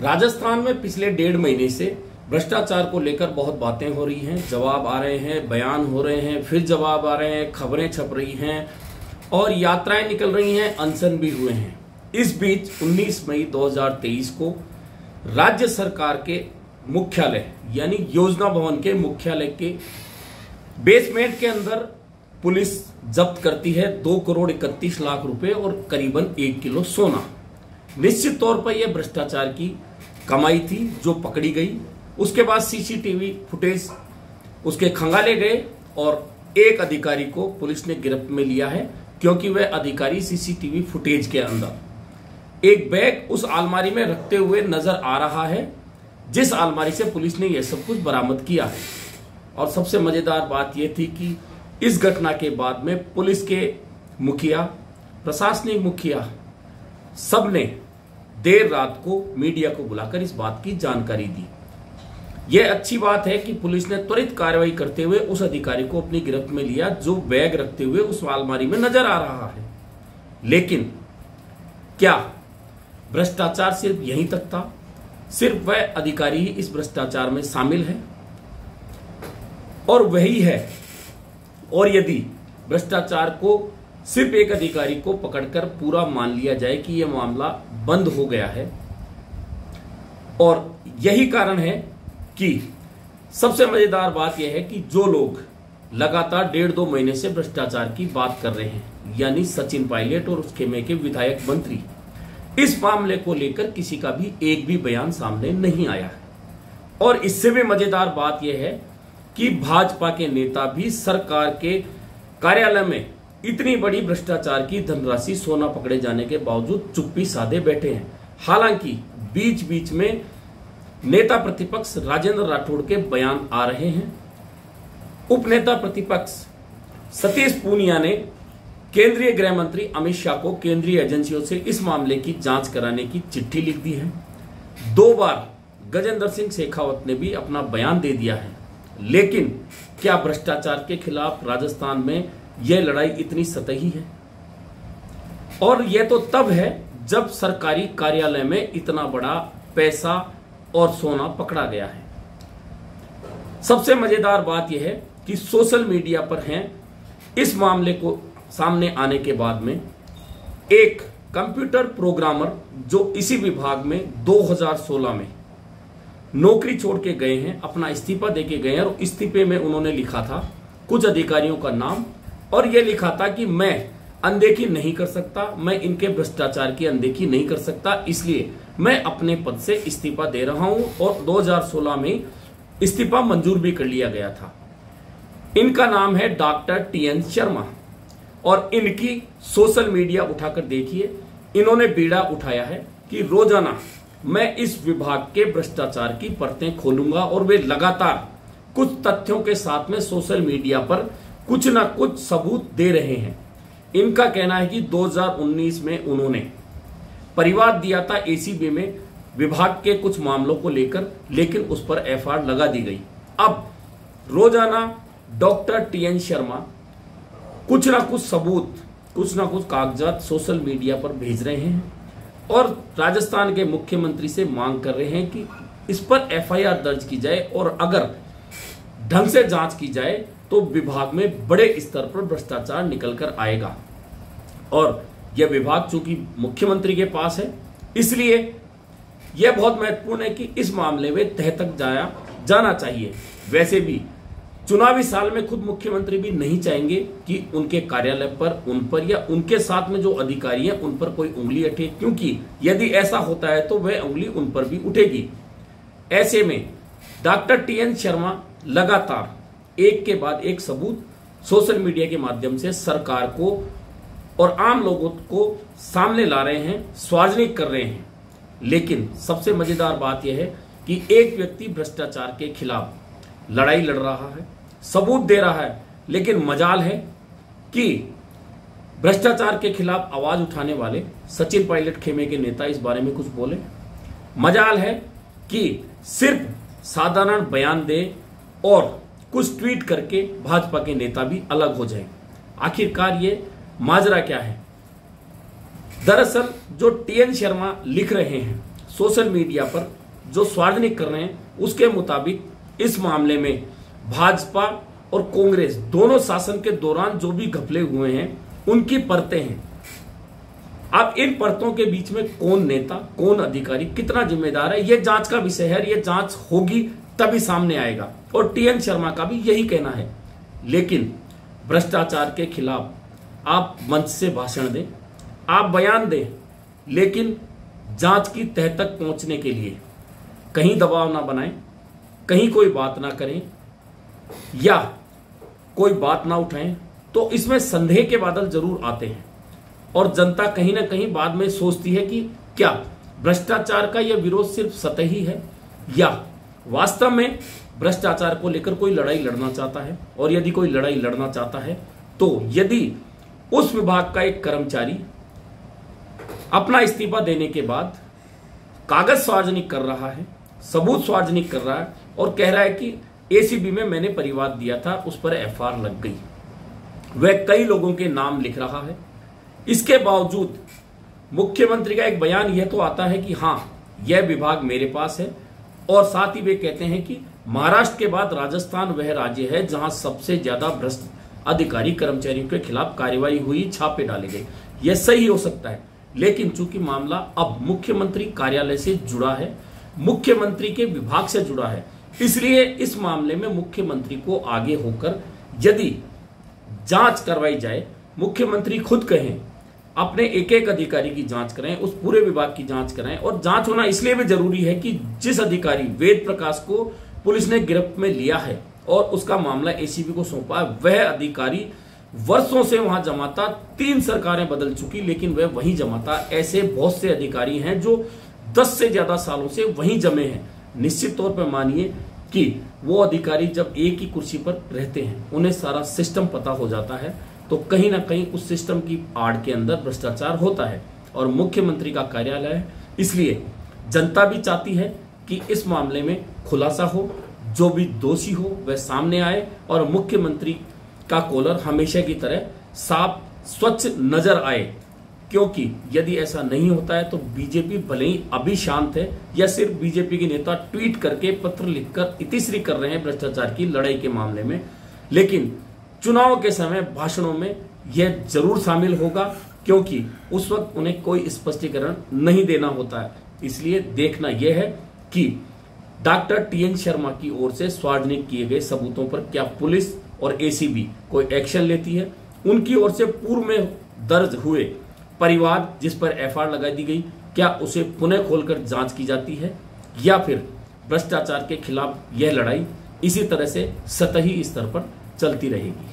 राजस्थान में पिछले 1.5 महीने से भ्रष्टाचार को लेकर बहुत बातें हो रही हैं, जवाब आ रहे हैं, बयान हो रहे हैं, फिर जवाब आ रहे हैं, खबरें छप रही हैं और यात्राएं निकल रही हैं, अनशन भी हुए हैं। इस बीच 19 मई 2023 को राज्य सरकार के मुख्यालय यानी योजना भवन के मुख्यालय के बेसमेंट के अंदर पुलिस जब्त करती है 2,31,00,000 रुपए और करीबन 1 किलो सोना। निश्चित तौर पर यह भ्रष्टाचार की कमाई थी जो पकड़ी गई। उसके बाद सीसीटीवी फुटेज उसके खंगाले गए और एक अधिकारी को पुलिस ने गिरफ्त में लिया है, क्योंकि वह अधिकारी सीसीटीवी फुटेज के अंदर एक बैग उस अलमारी में रखते हुए नजर आ रहा है, जिस अलमारी से पुलिस ने यह सब कुछ बरामद किया है। और सबसे मजेदार बात यह थी कि इस घटना के बाद में पुलिस के मुखिया, प्रशासनिक मुखिया सबने देर रात को मीडिया को बुलाकर इस बात की जानकारी दी। यह अच्छी बात है कि पुलिस ने त्वरित कार्रवाई करते हुए उस अधिकारी को अपनी गिरफ्त में लिया जो बैग रखते हुए उस अलमारी में नजर आ रहा है। लेकिन क्या भ्रष्टाचार सिर्फ यहीं तक था? सिर्फ वह अधिकारी ही इस भ्रष्टाचार में शामिल है और वही है। और यदि भ्रष्टाचार को सिर्फ एक अधिकारी को पकड़कर पूरा मान लिया जाए कि यह मामला बंद हो गया है, और यही कारण है कि सबसे मजेदार बात यह है कि जो लोग लगातार 1.5-2 महीने से भ्रष्टाचार की बात कर रहे हैं, यानी सचिन पायलट और उस खेमे के विधायक मंत्री, इस मामले को लेकर किसी का भी एक भी बयान सामने नहीं आया है। और इससे भी मजेदार बात यह है कि भाजपा के नेता भी सरकार के कार्यालय में इतनी बड़ी भ्रष्टाचार की धनराशि सोना पकड़े जाने के बावजूद चुप्पी साधे बैठे हैं। हालांकि बीच बीच में नेता प्रतिपक्ष राजेंद्र राठौड़ के बयान आ रहे हैं। उपनेता प्रतिपक्ष सतीश पूनिया ने केंद्रीय गृह मंत्री अमित शाह को केंद्रीय एजेंसियों से इस मामले की जांच कराने की चिट्ठी लिख दी है। 2 बार गजेंद्र सिंह शेखावत ने भी अपना बयान दे दिया है। लेकिन क्या भ्रष्टाचार के खिलाफ राजस्थान में यह लड़ाई इतनी सतही है? और यह तो तब है जब सरकारी कार्यालय में इतना बड़ा पैसा और सोना पकड़ा गया है। सबसे मजेदार बात यह है कि सोशल मीडिया पर हैं इस मामले को सामने आने के बाद में एक कंप्यूटर प्रोग्रामर जो इसी विभाग में 2016 में नौकरी छोड़ के गए हैं, अपना इस्तीफा देके गए हैं, और इस्तीफे में उन्होंने लिखा था कुछ अधिकारियों का नाम और यह लिखा था कि मैं अनदेखी नहीं कर सकता, मैं इनके भ्रष्टाचार की अनदेखी नहीं कर सकता, इसलिए मैं अपने पद से इस्तीफा दे रहा हूं। और 2016 में इस्तीफा मंजूर भी कर लिया गया था। इनका नाम है डॉक्टर TN शर्मा और इनकी सोशल मीडिया उठाकर देखिए, इन्होंने बीड़ा उठाया है कि रोजाना मैं इस विभाग के भ्रष्टाचार की परतें खोलूंगा, और वे लगातार कुछ तथ्यों के साथ में सोशल मीडिया पर कुछ ना कुछ सबूत दे रहे हैं। इनका कहना है कि 2019 में उन्होंने परिवाद दिया था ACB में विभाग के कुछ मामलों को लेकर, लेकिन उस पर FIR लगा दी गई। अब रोजाना डॉक्टर TN शर्मा कुछ ना कुछ सबूत, कुछ ना कुछ कागजात सोशल मीडिया पर भेज रहे हैं और राजस्थान के मुख्यमंत्री से मांग कर रहे हैं कि इस पर FIR दर्ज की जाए, और अगर ढंग से जांच की जाए तो विभाग में बड़े स्तर पर भ्रष्टाचार निकल कर आएगा। और यह विभाग चूंकि मुख्यमंत्री के पास है, इसलिए यह बहुत महत्वपूर्ण है कि इस मामले में तह तक जाना चाहिए। वैसे भी चुनावी साल में खुद मुख्यमंत्री भी नहीं चाहेंगे कि उनके कार्यालय पर, उन पर या उनके साथ में जो अधिकारी हैं उन पर कोई उंगली उठे, क्योंकि यदि ऐसा होता है तो वह उंगली उन पर भी उठेगी। ऐसे में डॉक्टर TN शर्मा लगातार एक के बाद एक सबूत सोशल मीडिया के माध्यम से सरकार को और आम लोगों को सामने ला रहे हैं, सार्वजनिक कर रहे हैं। लेकिन सबसे मजेदार बात यह है कि एक व्यक्ति भ्रष्टाचार के खिलाफ लड़ाई लड़ रहा है, सबूत दे रहा है, लेकिन मजाल है कि भ्रष्टाचार के खिलाफ आवाज उठाने वाले सचिन पायलट खेमे के नेता इस बारे में कुछ बोले। मजाल है कि सिर्फ साधारण बयान दे और कुछ ट्वीट करके भाजपा के नेता भी अलग हो जाए। आखिरकार ये माजरा क्या है? दरअसल जो TN शर्मा लिख रहे हैं सोशल मीडिया पर जो सार्वजनिक कर रहे हैं उसके मुताबिक इस मामले में भाजपा और कांग्रेस दोनों शासन के दौरान जो भी घपले हुए हैं उनकी परतें हैं। अब इन परतों के बीच में कौन नेता, कौन अधिकारी, कितना जिम्मेदार है, यह जांच का विषय है। यह जांच होगी तभी सामने आएगा और टीएन शर्मा का भी यही कहना है। लेकिन भ्रष्टाचार के खिलाफ आप मंच से भाषण दें, आप बयान दें, लेकिन जांच की तह तक पहुंचने के लिए कहीं दबाव ना बनाएं, कहीं कोई बात ना करें या कोई बात ना उठाएं, तो इसमें संदेह के बादल जरूर आते हैं और जनता कहीं ना कहीं बाद में सोचती है कि क्या भ्रष्टाचार का यह विरोध सिर्फ सतही है या वास्तव में भ्रष्टाचार को लेकर कोई लड़ाई लड़ना चाहता है। और यदि कोई लड़ाई लड़ना चाहता है तो यदि उस विभाग का एक कर्मचारी अपना इस्तीफा देने के बाद कागज सार्वजनिक कर रहा है, सबूत सार्वजनिक कर रहा है और कह रहा है कि एसीबी में मैंने परिवाद दिया था, उस पर एफआईआर लग गई, वह कई लोगों के नाम लिख रहा है, इसके बावजूद मुख्यमंत्री का एक बयान यह तो आता है कि हां यह विभाग मेरे पास है और साथ ही वे कहते हैं कि महाराष्ट्र के बाद राजस्थान वह राज्य है जहां सबसे ज्यादा भ्रष्ट अधिकारी कर्मचारियों के खिलाफ कार्रवाई हुई, छापे डाले गए। यह सही हो सकता है, लेकिन चूंकि मामला अब मुख्यमंत्री कार्यालय से जुड़ा है, मुख्यमंत्री के विभाग से जुड़ा है, इसलिए इस मामले में मुख्यमंत्री को आगे होकर यदि जांच करवाई जाए, मुख्यमंत्री खुद कहें अपने एक एक अधिकारी की जांच कराएं, उस पूरे विभाग की जांच कराएं। और जांच होना इसलिए भी जरूरी है कि जिस अधिकारी वेद प्रकाश को पुलिस ने गिरफ्त में लिया है और उसका मामला एसीबी को सौंपा है, वह अधिकारी वर्षों से वहां जमा था, 3 सरकारें बदल चुकी लेकिन वह वहीं जमा था। ऐसे बहुत से अधिकारी हैं जो 10 से ज्यादा सालों से वहीं जमे हैं। निश्चित तौर पर मानिए कि वो अधिकारी जब एक ही कुर्सी पर रहते हैं, उन्हें सारा सिस्टम पता हो जाता है, तो कहीं ना कहीं उस सिस्टम की आड़ के अंदर भ्रष्टाचार होता है और मुख्यमंत्री का कार्यालय है। इसलिए जनता भी चाहती है कि इस मामले में खुलासा हो, जो भी दोषी हो वह सामने आए और मुख्यमंत्री का कॉलर हमेशा की तरह साफ स्वच्छ नजर आए। क्योंकि यदि ऐसा नहीं होता है तो बीजेपी भले ही अभी शांत है या सिर्फ बीजेपी के नेता ट्वीट करके, पत्र लिखकर इतिश्री कर रहे हैं भ्रष्टाचार की लड़ाई के मामले में, लेकिन चुनाव के समय भाषणों में यह जरूर शामिल होगा, क्योंकि उस वक्त उन्हें कोई स्पष्टीकरण नहीं देना होता है। इसलिए देखना यह है कि डॉक्टर टीएन शर्मा की ओर से सार्वजनिक किए गए सबूतों पर क्या पुलिस और एसीबी कोई एक्शन लेती है, उनकी ओर से पूर्व में दर्ज हुए परिवाद जिस पर एफआईआर लगा दी गई, क्या उसे पुनः खोलकर जांच की जाती है या फिर भ्रष्टाचार के खिलाफ यह लड़ाई इसी तरह से सतही स्तर पर चलती रहेगी।